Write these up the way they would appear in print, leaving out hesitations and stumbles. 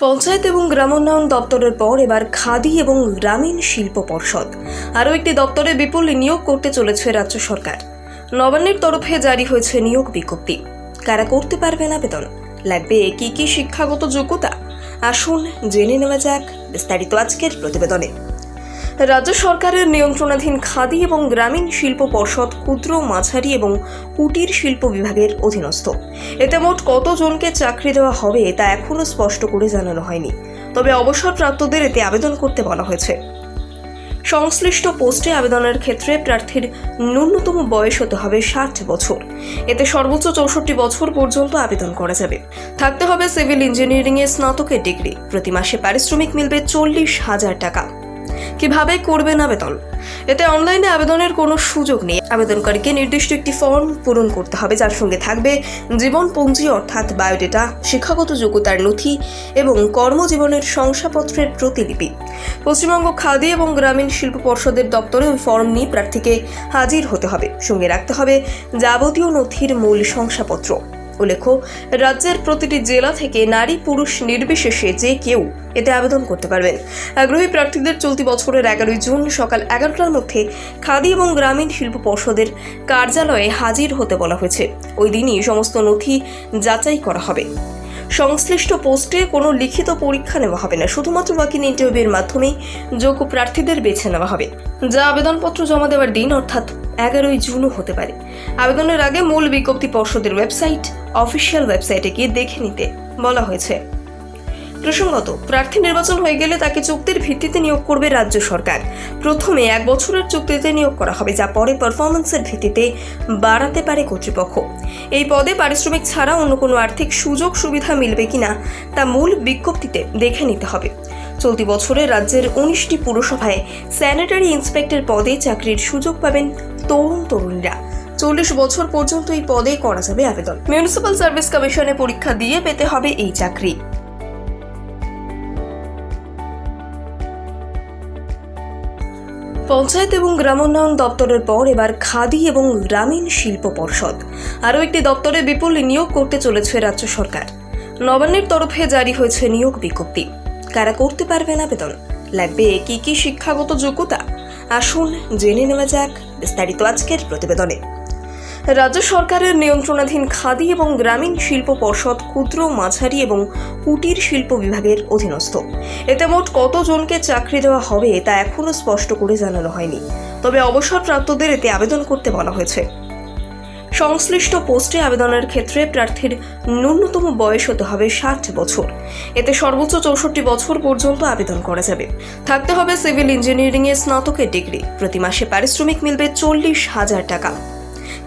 পঞ্চায়েত এবং গ্রামোন্নয়ন দপ্তরের পর এবার খাদি এবং গ্রামীণ শিল্প পর্ষদ আরও একটি দপ্তরে বিপুল নিয়োগ করতে চলেছে রাজ্য সরকার। নবান্নের তরফে জারি হয়েছে নিয়োগ বিজ্ঞপ্তি। কারা করতে পারবেন আবেদন, লাগবে কি কি শিক্ষাগত যোগ্যতা, আসুন জেনে নেওয়া যাক বিস্তারিত আজকের প্রতিবেদনে। রাজ্য সরকারের নিয়ন্ত্রণাধীন খাদি এবং গ্রামীণ শিল্প পর্ষদ ক্ষুদ্র, মাঝারি এবং কুটির শিল্প বিভাগের অধীনস্থ। এতে মোট কতজনকে চাকরি দেওয়া হবে তা এখনও স্পষ্ট করে জানানো হয়নি, তবে অবসরপ্রাপ্তদের এতে আবেদন করতে বলা হয়েছে। সংশ্লিষ্ট পোস্টে আবেদনের ক্ষেত্রে প্রার্থীর ন্যূনতম বয়স হতে হবে 60 বছর। এতে সর্বোচ্চ 64 বছর পর্যন্ত আবেদন করা যাবে। থাকতে হবে সিভিল ইঞ্জিনিয়ারিংয়ে স্নাতকের ডিগ্রি। প্রতি মাসে পারিশ্রমিক মিলবে 40,000 টাকা। কিভাবে করবেন আবেদন? এতে অনলাইনে আবেদনের কোনো সুযোগ নেই। আবেদনকারীকে নির্দিষ্ট একটি ফর্ম পূরণ করতে হবে, যার সঙ্গে থাকবে জীবনপঞ্জি অর্থাৎ বায়োডেটা, শিক্ষাগত যোগ্যতার নথি এবং কর্মজীবনের শংসাপত্রের প্রতিলিপি। পশ্চিমবঙ্গ খাদি এবং গ্রামীণ শিল্প পর্ষদের দপ্তরে ওই ফর্ম নিয়ে প্রার্থীকে হাজির হতে হবে। সঙ্গে রাখতে হবে যাবতীয় নথির মূল শংসাপত্র। উল্লেখ্য, রাজ্যের প্রতিটি জেলা থেকে নারী পুরুষ নির্বিশেষে যে কেউ এতে আবেদন করতে পারবেন। আগ্রহী প্রার্থীদের চলতি বছরের 11 জুন সকাল 11টার মধ্যে খাদি এবং গ্রামীণ শিল্প পর্ষদের কার্যালয়ে হাজির হতে বলা হয়েছে। ওই দিনই সমস্ত নথি যাচাই করা হবে। সংশ্লিষ্ট পোস্টে কোনো লিখিত পরীক্ষা নেওয়া হবে না, শুধুমাত্র ওয়াক-ইন ইন্টারভিউর মাধ্যমেই যোগ্য প্রার্থীদের বেছে নেওয়া হবে, যা আবেদনপত্র জমা দেওয়ার দিন অর্থাৎ 11 জুনও হতে পারে। আবেদনের আগে মূল বিজ্ঞপ্তি পর্ষদের ওয়েবসাইট, অফিসিয়াল ওয়েবসাইটে গিয়ে দেখে নিতে বলা হয়েছে। প্রসঙ্গত, প্রার্থী নির্বাচন হয়ে গেলে তাকে চুক্তির ভিত্তিতে নিয়োগ করবে রাজ্য সরকার। প্রথমে 1 বছরের চুক্তিতে নিয়োগ করা হবে, যা পরে পারফরমেন্সের ভিত্তিতে বাড়াতে পারে কর্তৃপক্ষ। এই পদে পারিশ্রমিক ছাড়া অন্য কোনো আর্থিক সুযোগ সুবিধা মিলবে কিনা তা মূল বিজ্ঞপ্তিতে দেখে নিতে হবে। চলতি বছরে রাজ্যের 19টি পুরসভায় স্যানিটারি ইন্সপেক্টর পদে চাকরির সুযোগ পাবেন তরুণীরা। 40 বছর পর্যন্ত এই পদে করা যাবে আবেদন। মিউনিসিপ্যাল সার্ভিস কমিশনে পরীক্ষা দিয়ে পেতে হবে এই চাকরি। পঞ্চায়েত এবং গ্রামোন্নয়ন দপ্তরের পর এবার খাদি এবং গ্রামীণ শিল্প পর্ষদ আরও একটি দপ্তরে বিপুল নিয়োগ করতে চলেছে রাজ্য সরকার। নবান্নের তরফে জারি হয়েছে নিয়োগ বিজ্ঞপ্তি। কারা করতে পারবেন আবেদন, লাগবে কি কি শিক্ষাগত যোগ্যতা, আসুন জেনে নেওয়া যাক বিস্তারিত আজকের প্রতিবেদনে। রাজ্য সরকারের নিয়ন্ত্রণাধীন খাদি এবং গ্রামীণ শিল্প পর্ষদ ক্ষুদ্র, মাঝারি এবং কুটির শিল্প বিভাগের অধীনস্থ। এতে মোট কতজনকে চাকরি দেওয়া হবে তা এখনও স্পষ্ট করে জানানো হয়নি, তবে অবসরপ্রাপ্তদের এতে আবেদন করতে বলা হয়েছে। সংশ্লিষ্ট পোস্টে আবেদনের ক্ষেত্রে প্রার্থীর ন্যূনতম বয়স হতে হবে 60 বছর। এতে সর্বোচ্চ 64 বছর পর্যন্ত আবেদন করা যাবে। থাকতে হবে সিভিল ইঞ্জিনিয়ারিংয়ে স্নাতকের ডিগ্রি। প্রতি মাসে পারিশ্রমিক মিলবে 40,000 টাকা।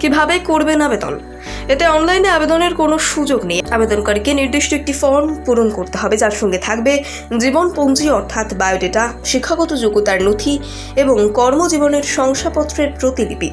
কিভাবে করবেন আবেদন? এতে অনলাইনে আবেদনের কোনো সুযোগ নেই। আবেদনকারীকে নির্দিষ্ট একটি ফর্ম পূরণ করতে হবে, যার সঙ্গে থাকবে জীবনপঞ্জি অর্থাৎ বায়োডেটা, শিক্ষাগত যোগ্যতার নথি এবং কর্মজীবনের শংসাপত্রের প্রতিলিপি।